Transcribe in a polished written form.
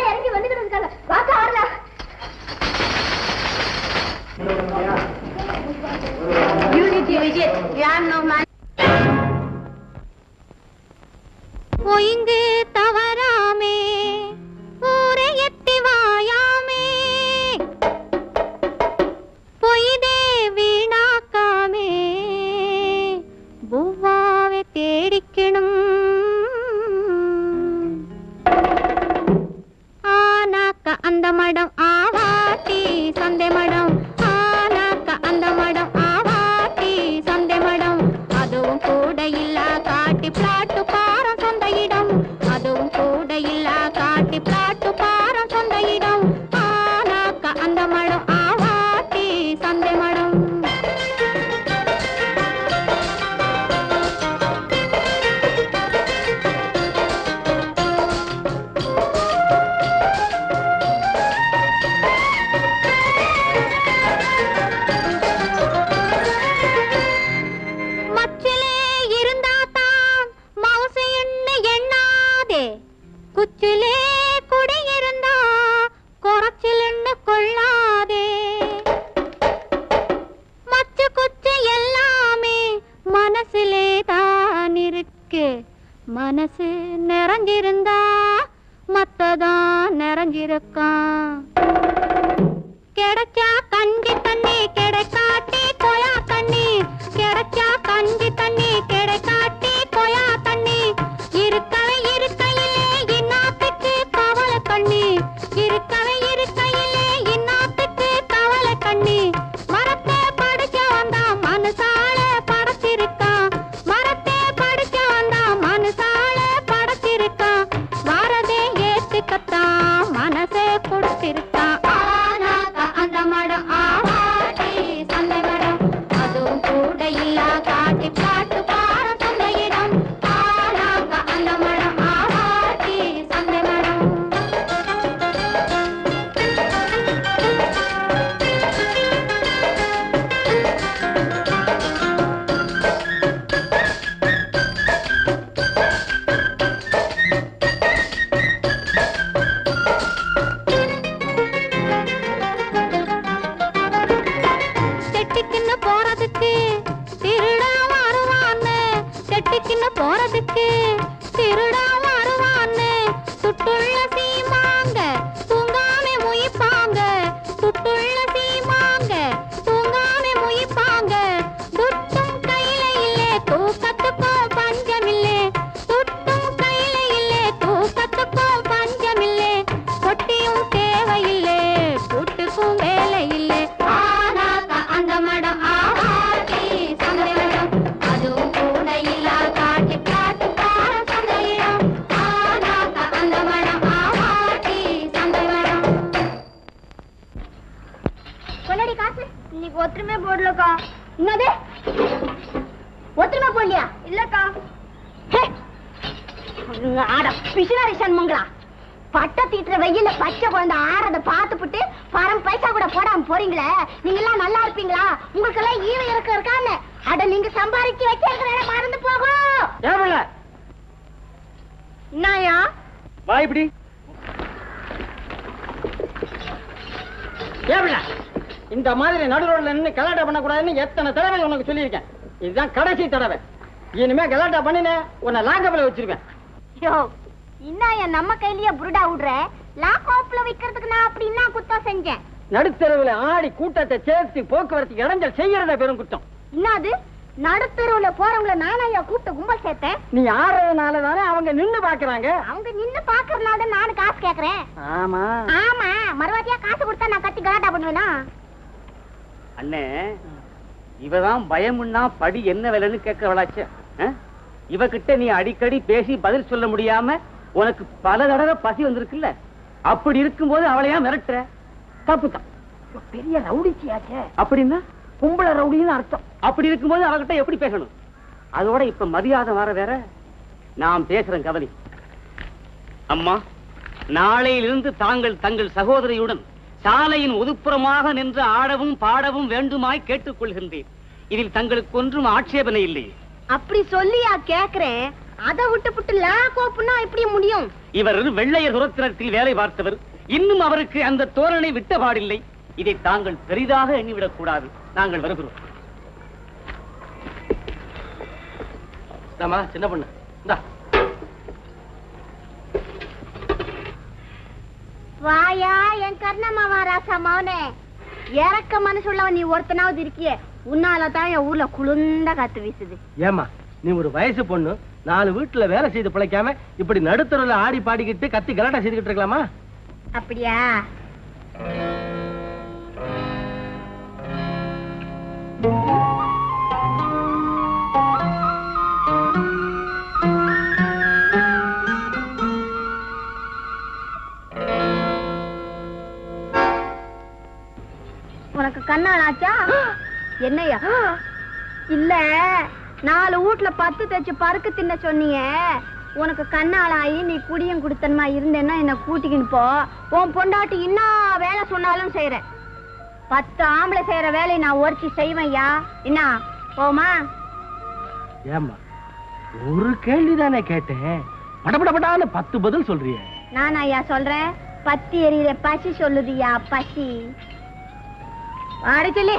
இறங்கி வந்துட்டு இருக்காங்க. வாக்க ஆறலாம். யூனிட்டி விஜய் யார் நோ மேன். ஒய்ங்கு தவறாமே ஊரை எத்தி வாயாமே பொய்தே வீணாக்காமே பூவாவை தேடிக்கணும். ஆனாக்க அந்த மடம் ஆவாட்டி சந்தை மடம். ஆனாக்க அந்த மடம் ஆவாட்டி சந்தை மடம். அதுவும் கூட இல்ல காட்டி பிளாட்டு பாரம் சொந்த இடம். அதுவும் கூட இல்ல காட்டி பிளாட்டு பாரம் சொந்த இடம். ஆனாக்க அந்த மடம் ஆவாட்டி சந்தை மடம். குச்சிலே குடியிருந்தா குறைச்சிலுன்னு கொள்ளாதே. மச்சு குச்சி எல்லாமே மனசிலே தான் இருக்கு. மனசு நிறைஞ்சிருந்தா மத்ததான் நிறைஞ்சிருக்கான். கிடைச்சா கஞ்சி தண்ணி கிடைக்காட்டி கொயா தண்ணி. கிடைச்சா கஞ்சி தண்ணி கிடைக்காட்டி கொயா தண்ணி. இருக்கவே இருக்கையிலே இன்னாத்துக்கு கவலை கண்ணி. இருக்கவே இருக்கையிலே இன்னாத்துக்கு கவலை கண்ணி. மரத்தை படிக்க வந்தா மனுஷால படைச்சிருக்கான். மரத்தை படிக்க வந்தா மனுஷால படைச்சிருக்கான். வாரதே ஏத்துக்கத்தான் மனசே கொடுத்திருக்கான். அந்த மடம் ஆவாட்டி சந்தை மடம். அதுவும் கூட இல்ல காட்டி பாட்டு பாரம் சொந்த இடம். ஆனாக்க அந்த மடம் ஆவாட்டி சந்தை மடம். செட்டிக்குன்னு போறதுக்கு திருடா வருவான்னு. செட்டிக்குன்னு போறதுக்கு திருடா வருவான்னு. சுட்டுள்ள சீமாங்க தூங்காம முயப்பாங்க. சுட்டுள்ள சீமாங்க தூங்காம முயப்பாங்க. துட்டும் கையில இல்லே தூக்கத்துக்கும் பஞ்சமில்லே. துட்டும் கையில இல்லே தூக்கத்துக்கும் பஞ்சமில்லே. கொட்டியும் தேவையில்லை கூட்டுக்கும் வேலை இல்லை. அந்த மடம் ஆவாட்டி சந்தை மடம். அதுவும் கூட இல்ல காட்டி காட்டு பாரம் சொந்த இடம். ஆனாக்க அந்த மடம் ஆவாட்டி சந்தை மடம். கொள்ளடி காசு இன்னைக்கு ஒத்துமே போடலக்கா. என்னது ஒத்துமே போடலையா? இல்லக்கா. ஆட பிசினாரி சண்முங்களா. பட்ட தீட்டுற வெயில பச்சை குழந்தை ஆறத பார்த்துப்புட்டு பரம் பைசா கூட போடாம போறீங்களே. நீங்க எல்லாம் நல்லா இருப்பீங்களா? உங்களுக்கு எல்லாம் ஈவ இருக்கான்னு அட நீங்க சம்பாதிச்சு வச்சிருக்கிற மறந்து போகும். என்னயா வா இப்படி. இந்த மாதிரி நடு ரோட்ல நின்று கலாட்டா பண்ணக்கூடாதுன்னு எத்தனை தடவை உனக்கு சொல்லியிருக்கேன். இதுதான் கடைசி தடவை. இனிமே கலாட்டா பண்ணின உன்னை லாங்கப்பில் வச்சிருக்கேன். இன்னும் நம்ம கையிலேயே புருடா விடுற. லாக்கோப்ல வைக்கிறதுக்கு நான் அப்படி என்ன குத்தம் செஞ்சேன்? நடுத்தெருவில் ஆடி கூட்டத்தை சேர்த்து போக்குவரத்து இடைஞ்சல் செய்யறத பெரும் குற்றம். என்னது நடுத்தெருவுல போறவங்கள நானாயா கூப்பிட்டு கும்பல் சேர்த்தேன்? நீ ஆடுறதுனால தானே அவங்க நின்னு பாக்குறாங்க. அவங்க நின்னு பாக்குறதுனால தான் நானும் காசு கேக்குறேன். ஆமா ஆமா மறுவாதியா காசு கொடுத்தா நான் கத்தி கலாட்டா பண்ணுவேனா? அண்ணே இவதான் பயமுன்னா படி என்ன விலைன்னு கேட்கவளாச்சு. இவகிட்ட நீ அடிக்கடி பேசி பதில் சொல்ல முடியாம உனக்கு பல தடவை பசி வந்திருக்குல்ல. அப்படி இருக்கும்போது அவளையா மிரட்டுற? தப்பு தான். பெரிய ரவுடிச்சியாச்சே. அப்படின்னா கும்பல ரவுடின்னு அர்த்தம். அப்படி இருக்கும்போது அவகிட்ட எப்படி பேசணும்? அதோட இப்ப மரியாதை வர வேற. நாம் பேசுறேன் கவனி. அம்மா, நாளையிலிருந்து தாங்கள் தங்கள் சகோதரியுடன் சாலையின் ஒதுப்புறமாக நின்று ஆடவும் பாடவும் வேண்டுமாய் கேட்டுக் கொள்கின்றேன். இதில் தங்களுக்கு ஒன்றும் ஆட்சேபனை இல்லை. அப்படி சொல்லியா கேக்குறேன். அதை விட்டு புட்டு லா கோப்புன்னா எப்படி முடியும்? இவர் வெள்ளையர் துரத்தினத்தில் வேலை பார்த்தவர். இன்னும் அவருக்கு அந்த தோரணை விட்ட பாடில்லை. இதை தாங்கள் பெரிதாக எண்ணிவிடக் கூடாது. நாங்கள் வருகிறோம். சின்ன பொண்ணு இந்தா. வாயா என் கர்ணமாவா ராசா மவனே, இறக்க மனசுள்ளவன் நீ ஒருத்தனாவது இருக்கியே, உன்னாலதான் என் ஊர்ல குளுந்த காத்து வீசுது. ஏமா நீ ஒரு வயசு பொண்ணு, 4 வீட்டுல வேலை செய்து பிழைக்காம இப்படி நடுத்தருல ஆடி பாடிக்கிட்டு கத்தி கலாட்டா செய்துக்கிட்டு இருக்கலாமா? அப்படியா? உனக்கு கண்ணாளாச்சா? என்னையா? இல்ல 4 வீட்டுல 10 தச்சு பருக்கு தின்ன சொன்னீங்க. உனக்கு கண்ணாளாயி நீ குடியும் குடுத்தனமா இருந்தேன்னா என்ன கூட்டிக்கின்னு போ. உன் பொண்டாட்டி இன்னும் வேலை சொன்னாலும் செய்யறேன். 10 ஆம்பளை செய்யற வேலையை நான் ஒருத்தி செய்வேன்யா. என்ன போமா? ஏமா ஒரு கேள்விதானே கேட்டேன், படபடபடான்னு 10 பதில் சொல்றிய. நான் ஐயா சொல்றேன், பத்தி எறிகிற பசி சொல்லுதியா பசி. வாடி சொல்லி